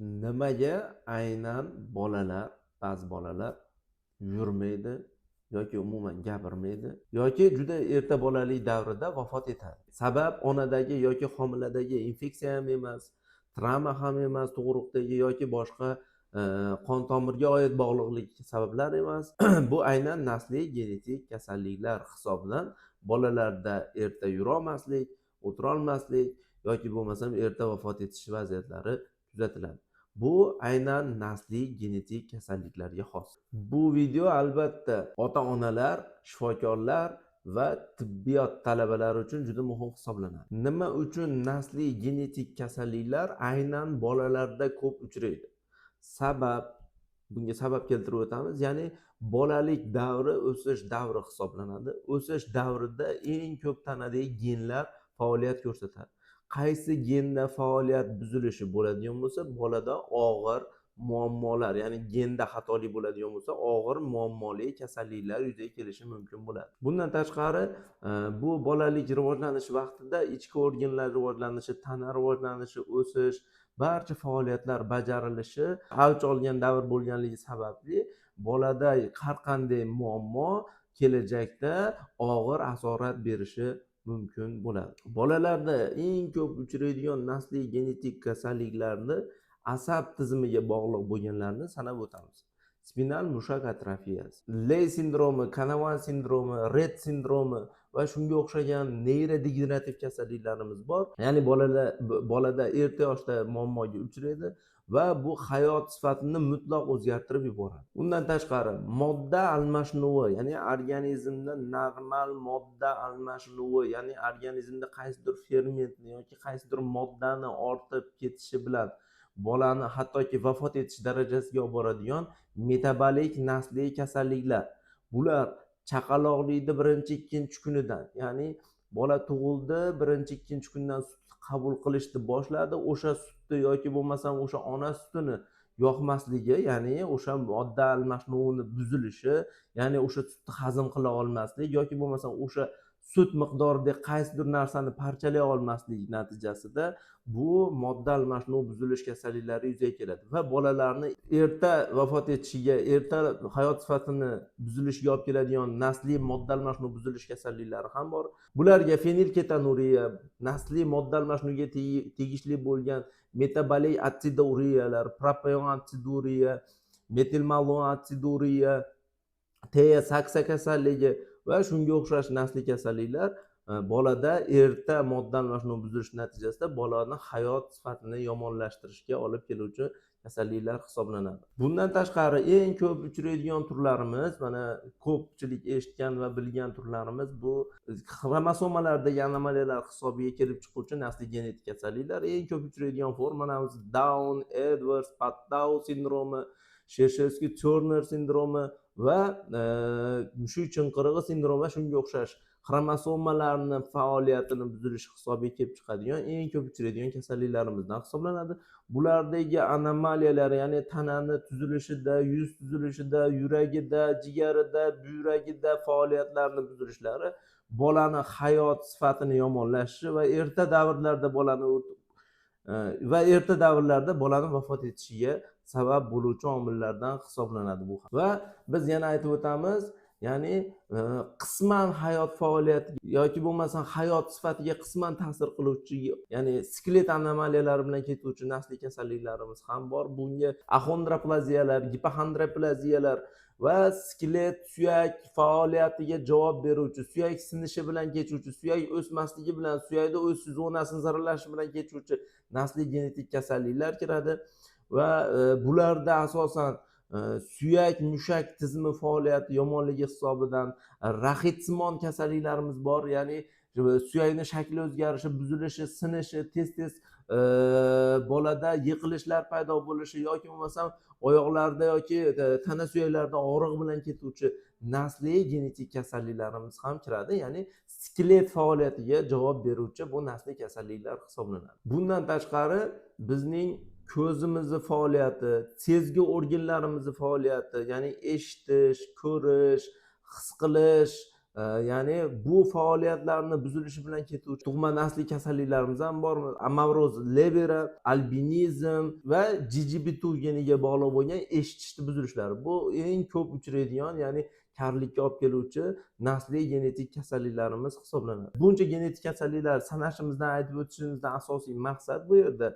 Nimaga aynan ba'zi bolalar yurmaydi yoki umuman gapirmaydi yoki juda erta bolalik davrida vafot etadi? Sabab onadagi yoki homiladagi infeksiya ham emas, travma ham emas, tug'ruqdagi yoki boshqa e, qon tomirga oid bog'liqlik sabablar emas. Bu aynan nasliy genetik kasalliklar hisobidan bolalarda erta yurolmaslik, o'tirolmaslik yoki bo'lmasam erta vafot etish vaziyatlari kuzatiladi. Bu aynan nasliy genetik kasalliklarga xos. Bu video albatta ota-onalar, shifokorlar va tibbiyot talabalari uchun juda muhim hisoblanadi. Nima uchun nasliy genetik kasalliklar aynan bolalarda ko'p uchraydi? Bunga sabab keltirib o'tamiz. Ya'ni bolalik davri o'sish davri hisoblanadi. O'sish davrida eng ko'p tanadagi genlar faoliyat ko'rsatadi. Qaysi genda faoliyat buzilishi bo'ladigan bo'lsa, bolada og'ir muammolar, ya'ni genda xatolik bo'ladigan bo'lsa, og'ir muammoli kasalliklar yuzaga kelishi mumkin bo'ladi. Bundan tashqari, bu bolalik rivojlanishi vaqtida ichki organlar rivojlanishi, tana rivojlanishi, o'sish, barcha faoliyatlar bajarilishi avj olgan davr bo'lganligi sababli bolada har qanday muammo kelajakda og'ir asorat berishi mumkin bo'ladi. Bolalarda eng ko'p uchraydigan nasliy genetik kasalliklarni asab tizimiga bog'liq bo'lganlarni sanab o'tamiz. Spinal mushak atrofiyasi, Ley sindromi, Kanavan sindromi, Rett sindromi va shunga o'xshagan neyrodegenerativ kasalliklarimiz bor. Ya'ni bolada erta yoshda muammoga uchraydi va bu hayot sifatini mutlaq o'zgartirib yuboradi. Undan tashqari, modda almashinuvi, ya'ni organizmda normal modda almashinuvi, ya'ni organizmda qaysidir fermentni yoki qaysidir moddani ortib ketishi bilan bolani hattoki vafot etish darajasiga olib boradigan metabolik nasliy kasalliklar. Bular chaqaloqlikni birinchi, ikkinchi kunidan, ya'ni bola tug'ildi, birinchi, ikkinchi kundan sut qabul qilishni boshladi, o'sha sutni yoki bo'lmasam o'sha ona sutini yoqmasligi, ya'ni o'sha modda almashinuvini buzilishi, ya'ni o'sha sutni hazm qila olmaslik yoki bo'lmasam o'sha sut miqdorida qaysidir narsani parchalay olmaslik natijasida bu modda almashinuv buzilish kasalliklari yuzaga keladi va bolalarni erta vafot etishiga, erta hayot sifatini buzilishiga olib keladigan nasliy modda almashinuv buzilish kasalliklari ham bor. Bularga fenilketonuriya, nasliy modda almashinuvga tegishli bo'lgan metabolik atsiduriyalar, propion atsiduriya, metilmalon atsiduriya, saksa kasalligi va shunga o'xshash nasliy kasalliklar bolada erta modda almashinuv buzilishi natijasida bolani hayot sifatini yomonlashtirishga olib keluvchi kasalliklar hisoblanadi. Bundan tashqari eng ko'p uchraydigan turlarimiz, mana ko'pchilik eshitgan va bilgan turlarimiz bu xromosomalardagi anomaliyalar hisobiga kelib chiquvchi nasliy genetik kasalliklar. Eng ko'p uchraydigan formalarimiz Down, Edwards, Patau sindromi, Shershevskiy-Turner sindromi va mushuk chinqirig'i sindromi va shunga o'xshash xromosomalarni faoliyatini buzilishi hisobiga kelib chiqadigan eng ko'p uchraydigan kasalliklarimizdan hisoblanadi. Bulardagi anomaliyalar, ya'ni tanani tuzilishida, yuz tuzilishida, yuragida, jigarida, buyragida faoliyatlarni buzilishlari bolani hayot sifatini yomonlashishi va erta davrlarda bolani vafot etishiga sabab bo'luvchi omillardan hisoblanadi bu. Va biz yana aytib o'tamiz, ya'ni qisman hayot faoliyati yoki bo'lmasam hayot sifatiga qisman ta'sir qiluvchi, ya'ni skelet anomaliyalari bilan ketuvchi nasliy kasalliklarimiz ham bor. Bunga axondroplaziyalar, gipoxondroplaziyalar va skelet suyak faoliyatiga javob beruvchi, suyak sinishi bilan kechuvchi, suyak o'smasligi bilan, suyakda o'sish zonasini zararlanishi bilan kechuvchi nasliy genetik kasalliklar kiradi va bularda asosan suyak mushak tizimi faoliyati yomonligi hisobidan raxitsimon kasalliklarimiz bor, ya'ni suyakning shakli o'zgarishi, buzilishi, sinishi, tez bolada yiqilishlar paydo bo'lishi yoki bo'lmasam oyoqlarda yoki tana suyaklarida og'riq bilan ketuvchi nasliy genetik kasalliklarimiz ham kiradi, ya'ni skelet faoliyatiga javob beruvchi bu nasliy kasalliklar hisoblanadi. Bundan tashqari bizning ko'zimizni faoliyati, sezgi organlarimizni faoliyati, ya'ni eshitish, ko'rish, his qilish Ya'ni bu faoliyatlarni buzilishi bilan ketuvchi tug'ma nasliy kasalliklarimiz ham bor. Amavroz Levera, albinizm va GGB2 geniga bog'liq bo'lgan eshitishni buzilishlari. Bu eng ko'p uchraydigan, ya'ni karlikka olib keluvchi nasliy genetik kasalliklarimiz hisoblanadi. Buncha genetik kasalliklar sanashimizdan, aytib o'tishimizdan asosiy maqsad bu yerda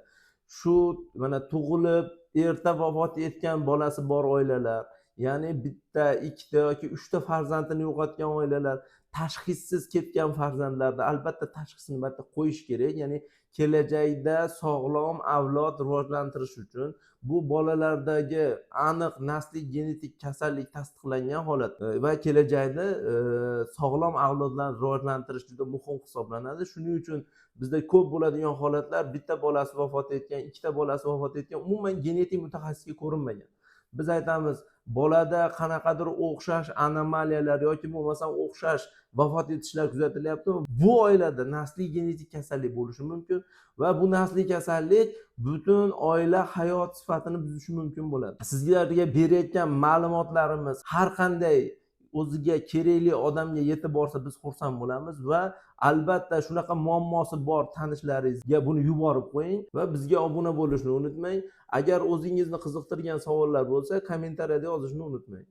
shu mana tug'ilib erta vafot etgan bolasi bor oilalar, ya'ni bitta, ikkita yoki uchta farzandini yo'qotgan oilalar, tashxissiz ketgan farzandlarda albatta tashxisni albatta qo'yish kerak. Ya'ni kelajakda sog'lom avlod rivojlantirish uchun bu bolalardagi aniq nasliy genetik kasallik tasdiqlangan holat va kelajakda sog'lom avlodlarni rivojlantirish juda muhim hisoblanadi. Shuning uchun bizda ko'p bo'ladigan holatlar bitta bolasi vafot etgan, ikkita bolasi vafot etgan, umuman genetik mutaxassisga ko'rinmagan. Biz aytamiz, bolada qanaqadir o'xshash anomaliyalar yoki bo'lmasam o'xshash vafot etishlar kuzatilyaptimi? Bu oilada nasliy genetik kasallik bo'lishi mumkin va bu nasliy kasallik butun oila hayot sifatini buzishi mumkin bo'ladi. Sizlarga berayotgan ma'lumotlarimiz har qanday o'ziga kerakli odamga yetib borsa biz xursand bo'lamiz va albatta shunaqa muammosi bor tanishlaringizga buni yuborib qo'ying va bizga obuna bo'lishni unutmang. Agar o'zingizni qiziqtirgan savollar bo'lsa, kommentariyada yozishni unutmang.